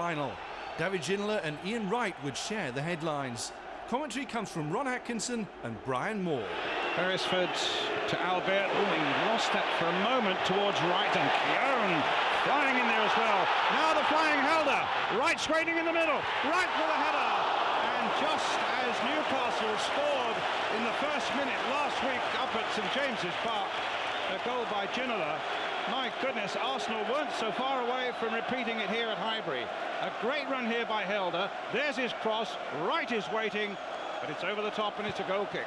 Final. David Ginola and Ian Wright would share the headlines. Commentary comes from Ron Atkinson and Brian Moore. Beresford to Albert. Oh, he lost that for a moment towards Wright, and Keown flying in there as well. Now the flying Helder. Wright's waiting in the middle. Wright with a header. And just as Newcastle scored in the first minute last week up at St James's Park, a goal by Ginola. My goodness, Arsenal weren't so far away from repeating it here at Highbury. A great run here by Helder. There's his cross. Wright is waiting, but it's over the top and it's a goal kick.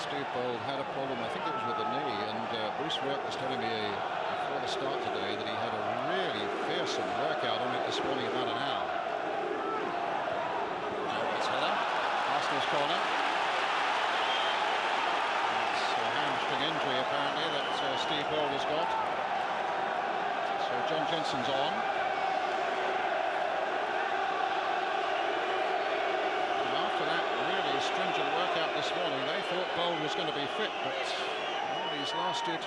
Stewpold had a problem, I think it was with the knee, and Bruce Work was telling me before the start today that he had a really fearsome workout on it this morning, about an hour. Now it's Heller, Arsenal's corner. It's a hamstring injury apparently that Stewpold has got. So John Jensen's on. Stringent workout this morning. They thought Bold was going to be fit, but he's lasted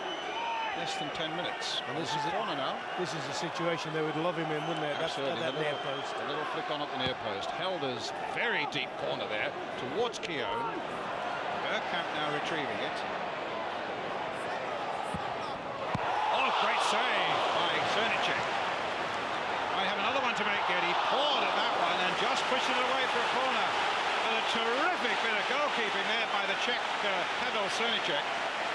less than 10 minutes. And this is a corner now. This is a situation they would love him in, wouldn't they? Absolutely. That near post. A little flick on at the near post. Helder's very deep corner there towards Keown. Bergkamp now retrieving it. Oh, great save by Cernicek. I have another one to make yet. He pawed at that one and just pushed it away for a corner. And a terrific bit of goalkeeping there by the Czech Pavel Cernicek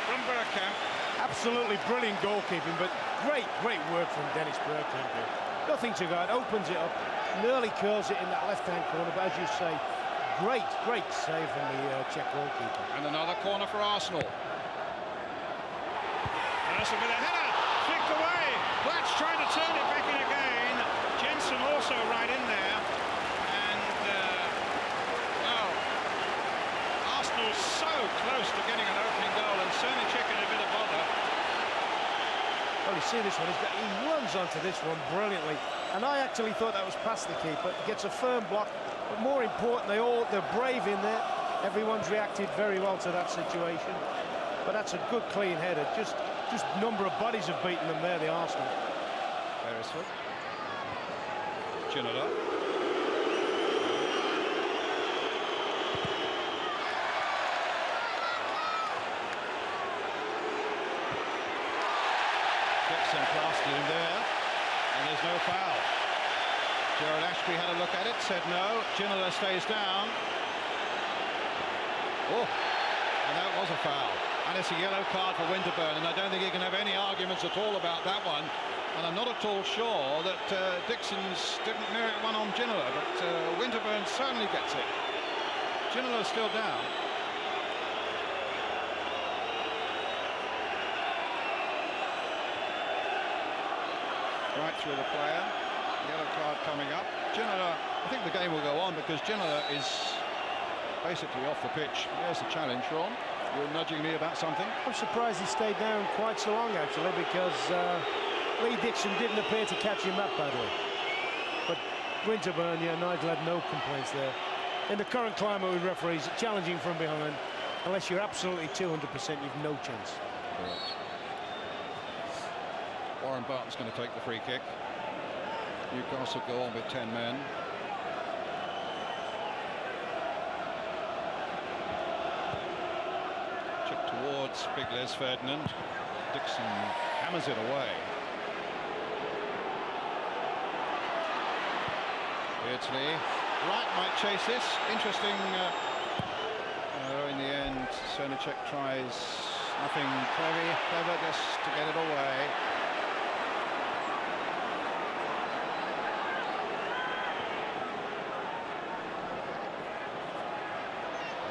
from Bergkamp. Absolutely brilliant goalkeeping, but great work from Dennis Bergkamp here. Nothing to guard, opens it up, nearly curls it in that left-hand corner, but as you say, great save from the Czech goalkeeper. And another corner for Arsenal. Anderson with a header, flicked away. Platz trying to turn it back in again. Jensen also right in there. So close to getting an opening goal, and Cernicek in a bit of bother. Well, you see this one, he runs onto this one brilliantly, and I actually thought that was past the keeper. Gets a firm block, but more important, they're brave in there. Everyone's reacted very well to that situation, but that's a good clean header. Just number of bodies have beaten them there, the Arsenal. Beresford. Ginola. Plastered in there, and there's no foul. Gerard Ashby had a look at it, said no. Ginola stays down. Oh, and that was a foul. And it's a yellow card for Winterburn, and I don't think he can have any arguments at all about that one. And I'm not at all sure that Dixon's didn't merit one on Ginola, but Winterburn certainly gets it. Ginola still down. Right through the player, yellow card coming up. Ginola, I think the game will go on because Ginola is basically off the pitch. There's the challenge, Ron. You're nudging me about something. I'm surprised he stayed down quite so long, actually, because Lee Dixon didn't appear to catch him that badly. But Winterburn, yeah, Nigel had no complaints there. In the current climate with referees, challenging from behind, unless you're absolutely 200%, you've no chance. Correct. Warren Barton's going to take the free kick. Newcastle go on with 10 men. Chip towards big Les Ferdinand. Dixon hammers it away. Beardsley. Wright might chase this. Interesting. In the end, Cernicek tries nothing clever, just to get it away.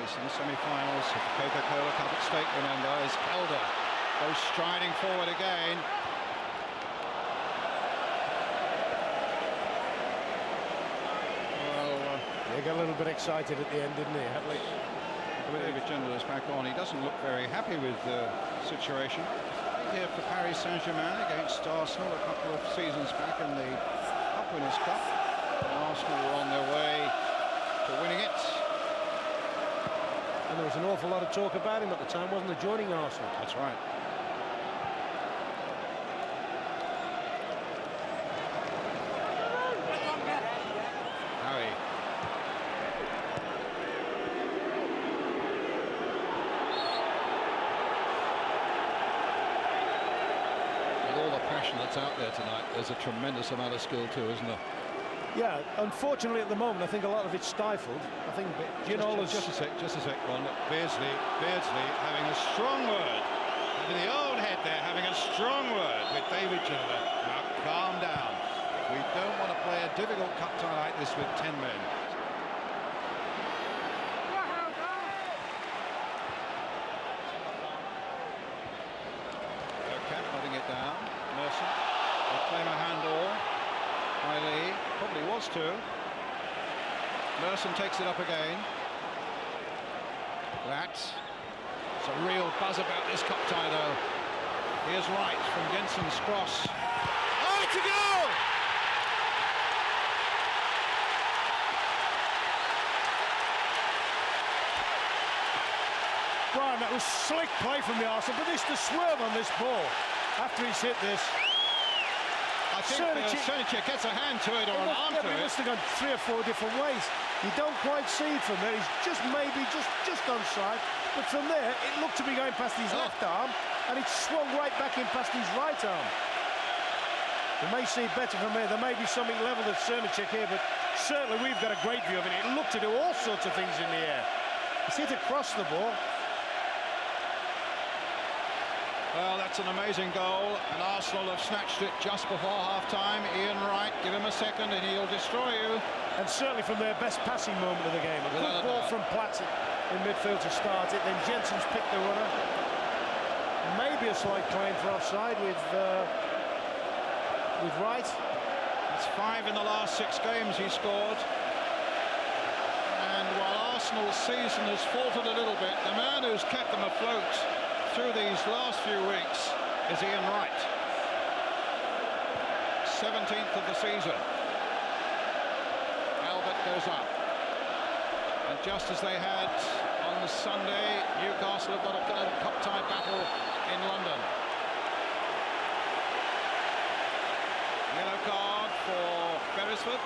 In the semi-finals of the Coca-Cola Cup at stake, remember, as Helder goes striding forward again. Well, he got a little bit excited at the end, didn't he? David Ginola is back on. He doesn't look very happy with the situation. Here for Paris Saint-Germain against Arsenal a couple of seasons back in the Cup Winners' Cup. And Arsenal were on their way to winning it. And there was an awful lot of talk about him at the time, wasn't there, joining Arsenal? That's right. With all the passion that's out there tonight, there's a tremendous amount of skill too, isn't there? Yeah, unfortunately at the moment, I think a lot of it's stifled. I think Ginola's... Just a sec, Ron. Beardsley having a strong word. Under the old head there, having a strong word with David Ginola. Now, calm down. We don't want to play a difficult cup tie like this with 10 men. Coca putting it down. Merson. They'll claim a handball. Lee probably was too. Merson takes it up again. That's a real buzz about this cup tie though. Here's Wright from Jensen's cross. Oh, it's a goal! Brian, that was slick play from the Arsenal, but this the swerve on this ball after he's hit this. I think Cernicek gets a hand to it or an arm to it. He must have gone 3 or 4 different ways. You don't quite see it from there. He's just maybe just onside, but from there it looked to be going past his left arm, and it swung right back in past his right arm. You may see it better from there. There may be something level at Cernicek here, but certainly we've got a great view of it. It looked to do all sorts of things in the air. He's hit across the ball. Well, that's an amazing goal, and Arsenal have snatched it just before half-time. Ian Wright, give him a second and he'll destroy you. And certainly from their best passing moment of the game. A good ball from Platz in midfield to start it, then Jensen's picked the runner. Maybe a slight claim for offside with Wright. It's 5 in the last 6 games he scored. And while Arsenal's season has faltered a little bit, the man who's kept them afloat through these last few weeks is Ian Wright. 17th of the season. Albert goes up. And just as they had on the Sunday, Newcastle have got a cup tie battle in London. Yellow card for Beresford.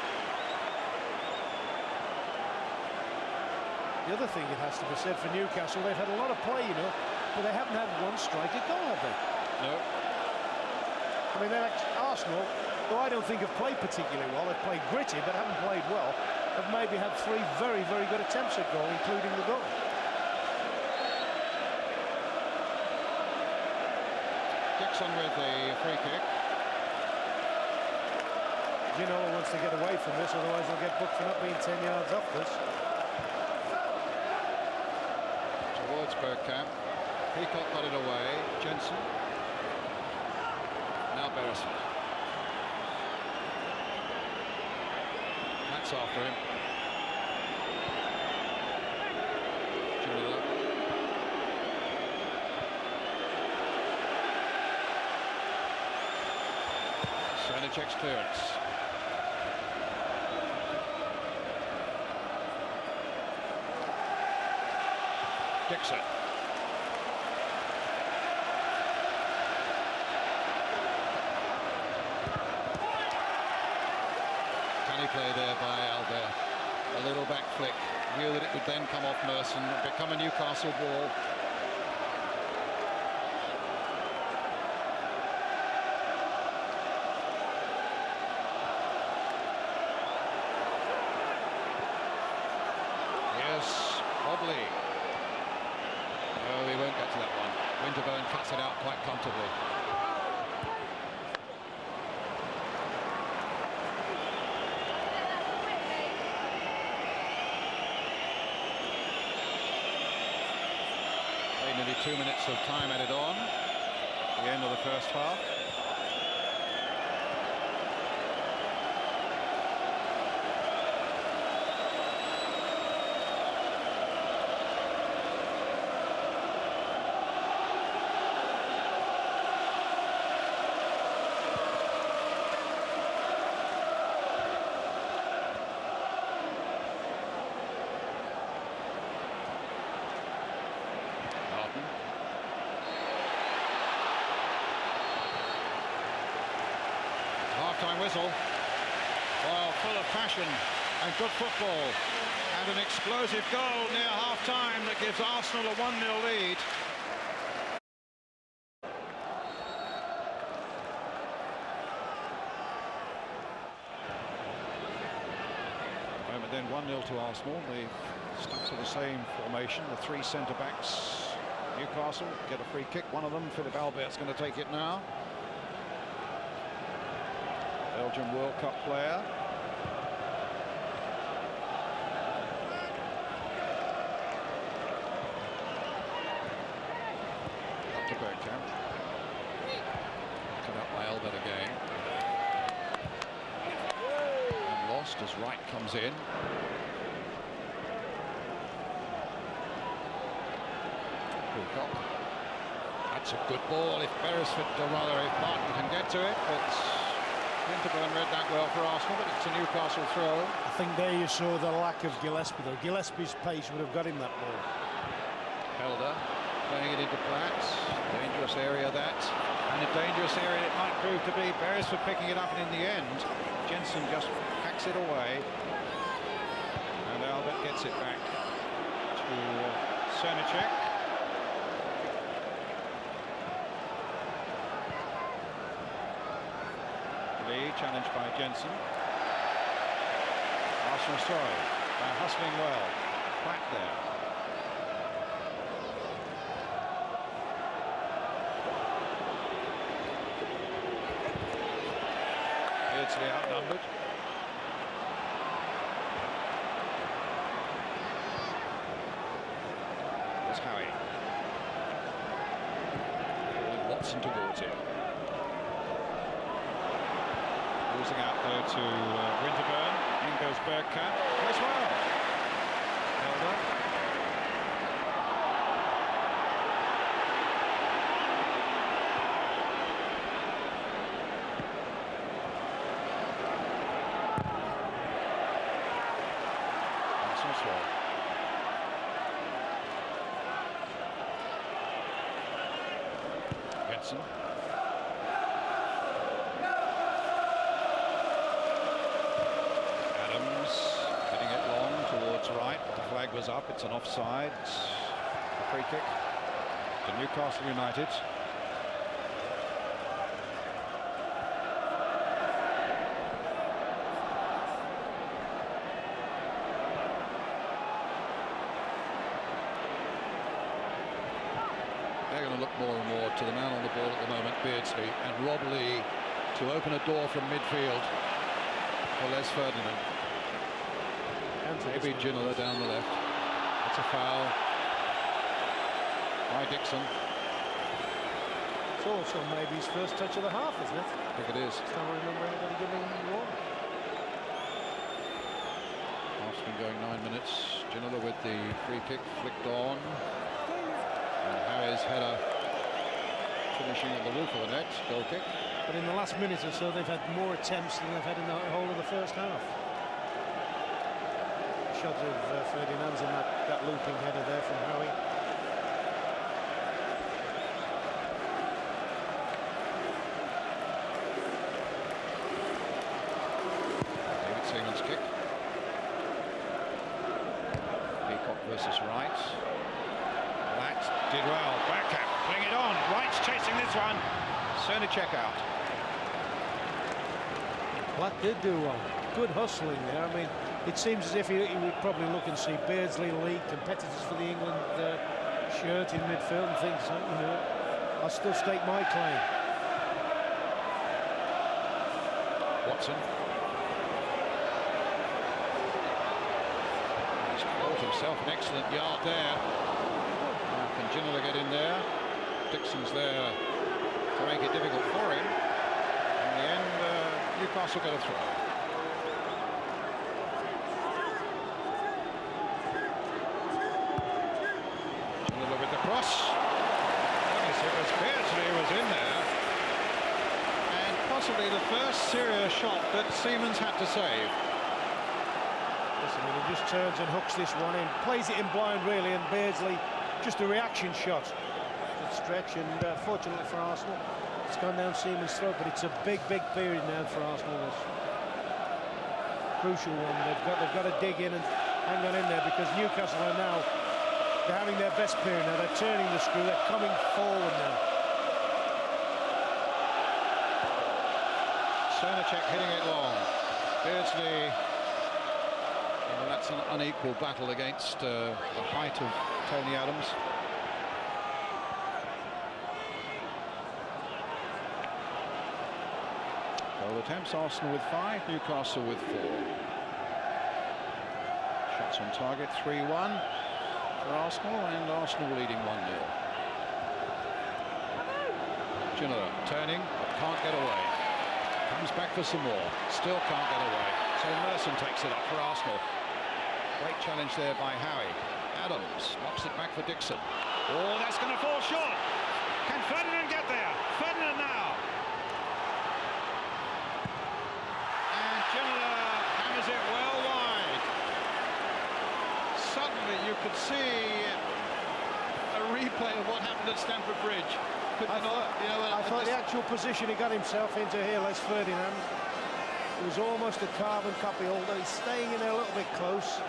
The other thing that has to be said for Newcastle, they've had a lot of play, you know, but they haven't had one striker goal, have they? No. I mean, Arsenal, who I don't think have played particularly well, they've played gritty but haven't played well, have maybe had 3 very, very good attempts at goal, including the goal. Dixon with the free kick. Ginola wants to get away from this, otherwise they'll get booked for not being 10 yards off this. Towards Bergkamp. Peacock got it away. Jensen. Now Beresford. That's after him. Ginola. Cernicek's clearance. Dixon. Canny play there by Albert. A little back flick. Knew that it would then come off Merson, become a Newcastle ball. Yes, Mobley. Oh, we won't get to that one. Winterburn cuts it out quite comfortably. Nearly 2 minutes of time added on. The end of the first half. Half-time whistle. Well, full of passion and good football. And an explosive goal near half-time that gives Arsenal a 1-0 lead. 1-0 to Arsenal. They stuck to the same formation. The three centre-backs. Newcastle get a free kick. One of them, Philip Albert's going to take it now. Belgian World Cup player. Up to Bergkamp. Cut out by Albert again. And lost as Wright comes in. Coca. That's a good ball if Beresford, or rather if Martin can get to it, but Winterburn read that well for Arsenal, but it's a Newcastle throw. I think there you saw the lack of Gillespie, though. Gillespie's pace would have got him that ball. Helder playing it into Platt. Dangerous area that. And a dangerous area it might prove to be. Beresford picking it up, and in the end, Jensen just hacks it away. And Albert gets it back to Srnicek. Challenged by Jensen. Arsenal throw by hustling well. Back there. Beardsley outnumbered. There's Howie. With Watson towards him. Losing out though to Winterburn. In goes Bergkamp as well. Helder. Arsenal throw. Jensen. Right, the flag was up. It's an offside. A free kick to Newcastle United. They're going to look more and more to the man on the ball at the moment, Beardsley, and Rob Lee to open a door from midfield for Les Ferdinand. Maybe Ginola down the left. It's a foul by Dixon. It's also maybe his first touch of the half, isn't it? I think it is. I can't remember anybody giving him one. Half's been going 9 minutes. Ginola with the free kick flicked on. And Harry's header finishing at the roof of the net. Goal kick. But in the last minute or so, they've had more attempts than they've had in the whole of the first half. Shot of Ferdinand's and that looping header there from Howie. David Seaman's kick. Peacock versus Wright. That did well. Bergkamp putting it on. Wright's chasing this one. Srnicek out. Platt did do well. Good hustling there. I mean, it seems as if he would probably look and see Beardsley, Lee, competitors for the England shirt in midfield and think, you know, I'll still stake my claim. Watson. He's caught himself an excellent yard there. Can Ginola get in there? Dixon's there to make it difficult for him. In the end, Newcastle got a throw. Cross. It was Beardsley was in there, and possibly the first serious shot that Siemens had to save. Listen, he just turns and hooks this one in, plays it in blind really, and Beardsley just a reaction shot. Good stretch, and fortunately for Arsenal, it's gone down Siemens' throat. But it's a big period now for Arsenal. This crucial one. They've got to dig in and hang on in there, because Newcastle are now. They're having their best period now. They're turning the screw. They're coming forward now. Srnicek hitting it long. Beardsley. Well, that's It's an unequal battle against the height of Tony Adams. Goal attempts, Arsenal with 5, Newcastle with 4. Shots on target, 3-1 for Arsenal, and Arsenal leading 1-0. Ginola turning, but can't get away. Comes back for some more, still can't get away. So Merson takes it up for Arsenal. Great challenge there by Howie. Adams knocks it back for Dixon. Oh, that's going to fall short. Can Ferdinand get there? Ferdinand now. And Ginola hammers it well wide. Suddenly you could see a replay of what happened at Stamford Bridge. I thought the actual position he got himself into here, Les Ferdinand, it was almost a carbon copy, although he's staying in there a little bit close.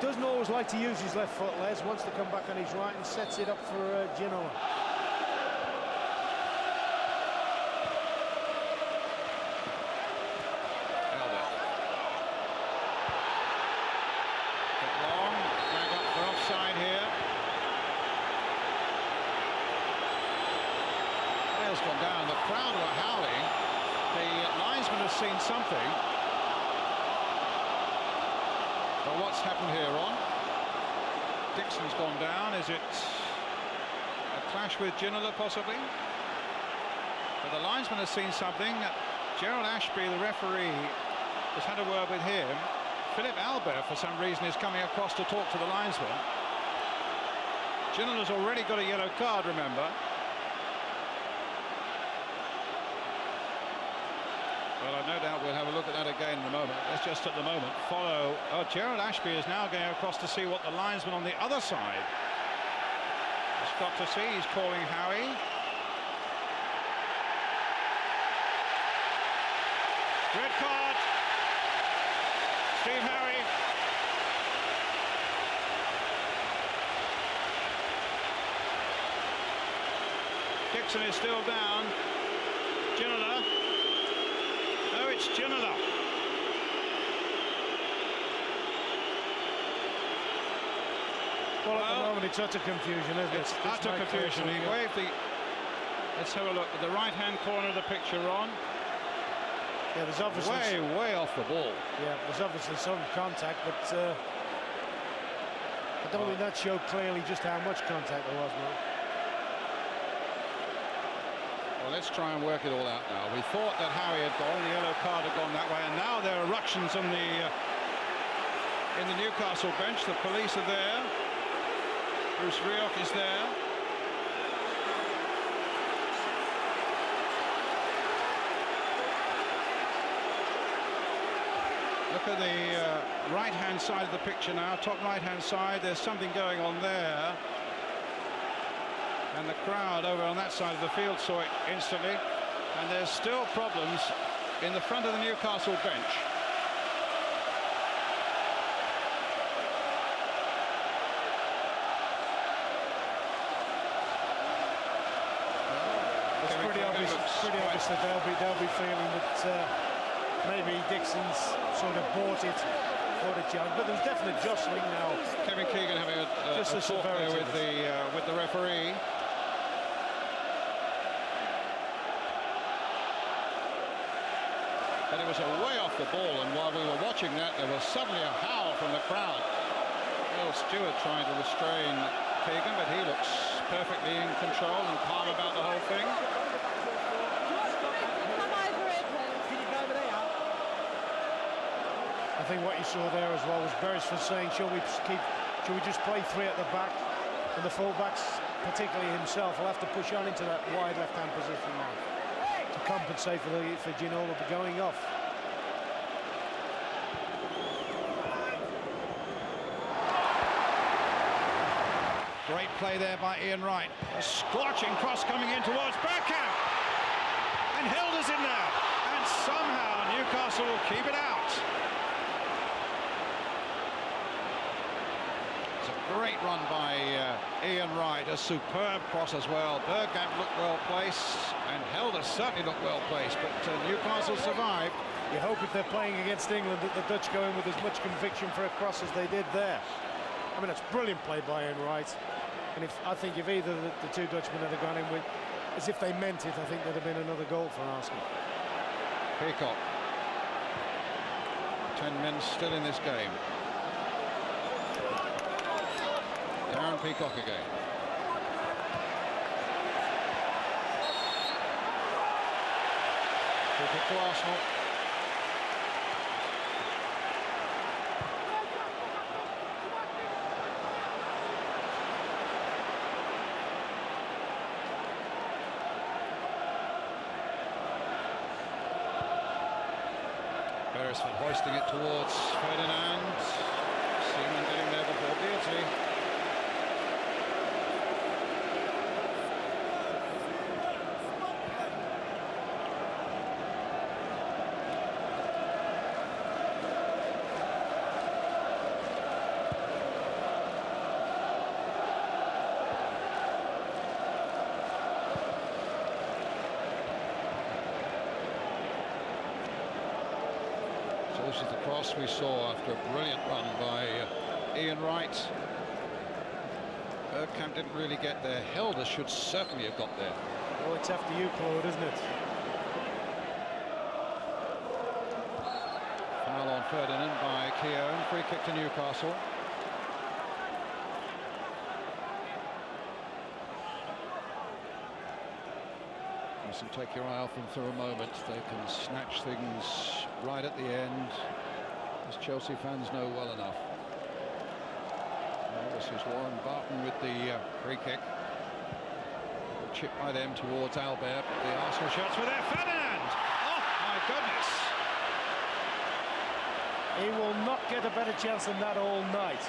Doesn't always like to use his left foot, Les, wants to come back on his right and sets it up for Ginola. Long, flag up for offside here. Bale's gone down, the crowd were howling. The linesman has seen something. But what's happened here, Ron? Dixon's gone down. Is it a clash with Ginola, possibly? But the linesman has seen something. Gerald Ashby, the referee, has had a word with him. Philip Albert, for some reason, is coming across to talk to the linesman. Ginola's already got a yellow card, remember. Well, I've no doubt we'll have a look at that again in a moment. Let's just at the moment follow. Oh, Gerald Ashby is now going across to see what the linesman on the other side has got to see. He's calling Howie. Red card. Steve Howie. Dixon is still down. Ginola. No, it's Ginola. Well, at the moment it's utter confusion, isn't it? It's utter confusion. He waved the... Let's have a look at the right-hand corner of the picture, Ron. Yeah, there's obviously... Way off the ball. Yeah, there's obviously some contact, but I don't think that showed clearly just how much contact there was, man. Well, let's try and work it all out now. We thought that Howie had gone, the yellow card had gone that way, and now there are ructions on the in the Newcastle bench. The police are there. Bruce Rioch is there. Look at the right-hand side of the picture now, top right-hand side. There's something going on there. And the crowd over on that side of the field saw it instantly. And there's still problems in the front of the Newcastle bench. It's pretty obvious that they'll be feeling that maybe Dixon's sort of bought it for the challenge, but there's definite jostling now. Kevin Keegan having a talk there with the referee. But it was a way off the ball, and while we were watching that, there was suddenly a howl from the crowd. Bill Stewart trying to restrain Keegan, but he looks perfectly in control and calm about the whole thing. I think what you saw there as well was Beresford saying, shall we just play three at the back? And the fullbacks, particularly himself, will have to push on into that wide left-hand position now to compensate for Ginola going off. Great play there by Ian Wright. A scorching cross coming in towards Bergkamp. And Hilda's in there. And somehow Newcastle will keep it out. It's a great great run by Ian Wright, a superb cross as well. Bergkamp looked well placed, and Helder certainly looked well placed, but Newcastle survived. You hope if they're playing against England that the Dutch go in with as much conviction for a cross as they did there. I mean, that's brilliant play by Ian Wright. And I think if either the two Dutchmen had gone in with as if they meant it, I think there'd have been another goal for Arsenal. Peacock. 10 men still in this game. Darren Peacock again. Peacock to Arsenal. Beresford hoisting it towards Ferdinand. Seaman getting there before Beardsley. This is the cross we saw after a brilliant run by Ian Wright. Bergkamp didn't really get there. Helder should certainly have got there. Oh, it's after you, Claude, isn't it? Foul on Ferdinand by Keown. Free kick to Newcastle. Listen, take your eye off them for a moment. They can snatch things right at the end, as Chelsea fans know well enough. Well, this is Warren Barton with the free kick. Chip by them towards Albert. The Arsenal shots were there. Ferdinand! Oh, my goodness! He will not get a better chance than that all night.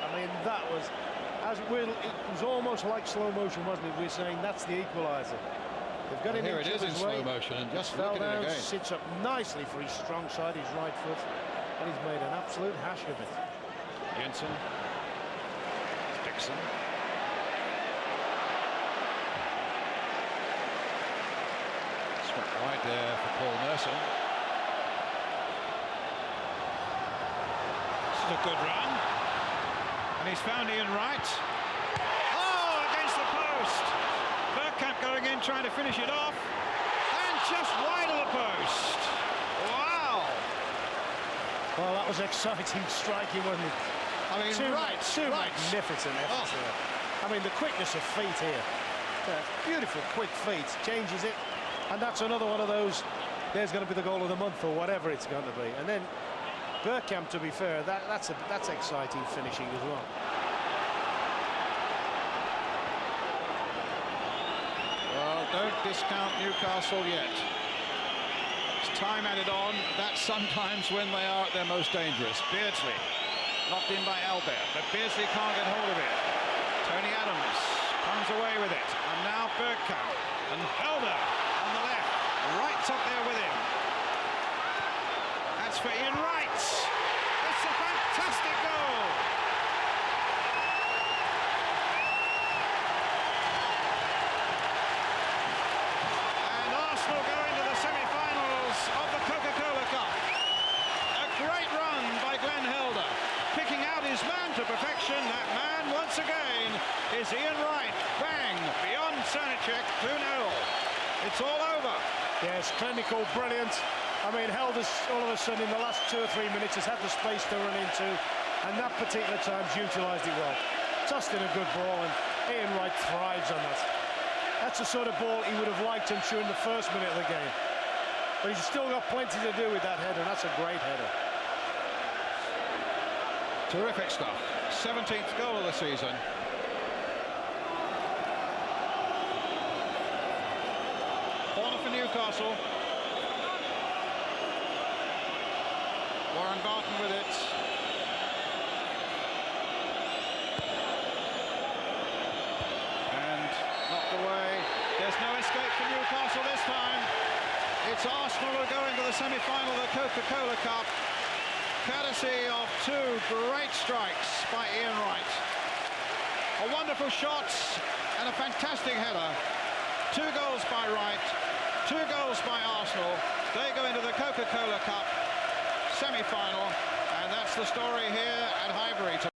I mean, that was, it was almost like slow motion, wasn't it? We're saying that's the equaliser. They've got him here it is in slow motion, and just fell down, sits up nicely for his strong side, his right foot, and he's made an absolute hash of it. Jensen, Dixon. Swept wide there for Paul Merson. This is a good run, and he's found Ian Wright. Oh, against the post. Bergkamp going in, trying to finish it off, and just wide of the post. Wow! Well, that was exciting striking, wasn't it? I mean, two magnificent efforts here. I mean, the quickness of feet here. Beautiful, quick feet, changes it, and that's another one of those. There's going to be the goal of the month, or whatever it's going to be. And then Bergkamp, to be fair, that's exciting finishing as well. Don't discount Newcastle yet. It's time added on. That's sometimes when they are at their most dangerous. Beardsley knocked in by Albert, but Beardsley can't get hold of it. Tony Adams comes away with it, and now Bergkamp and Helder on the left. Wright's up there with him. That's for Ian Wright. It's a fantastic goal. Arsenal go into the semi-finals of the Coca-Cola Cup. A great run by Glenn Helder, picking out his man to perfection. That man, once again, is Ian Wright. Bang! Beyond Sanicek, 2-0. It's all over. Yes, clinical, brilliant. I mean, Helder's all of a sudden in the last 2 or 3 minutes has had the space to run into, and that particular time's utilised it well. Tossed in a good ball, and Ian Wright thrives on that. That's the sort of ball he would have liked, I'm sure, in the first minute of the game. But he's still got plenty to do with that header, and that's a great header. Terrific stuff. 17th goal of the season. Corner for Newcastle. Warren Barton with it. Away. There's no escape for Newcastle this time. It's Arsenal who are going to the semi-final of the Coca-Cola Cup, courtesy of 2 great strikes by Ian Wright. A wonderful shot and a fantastic header. 2 goals by Wright, 2 goals by Arsenal. They go into the Coca-Cola Cup semi-final, and that's the story here at Highbury.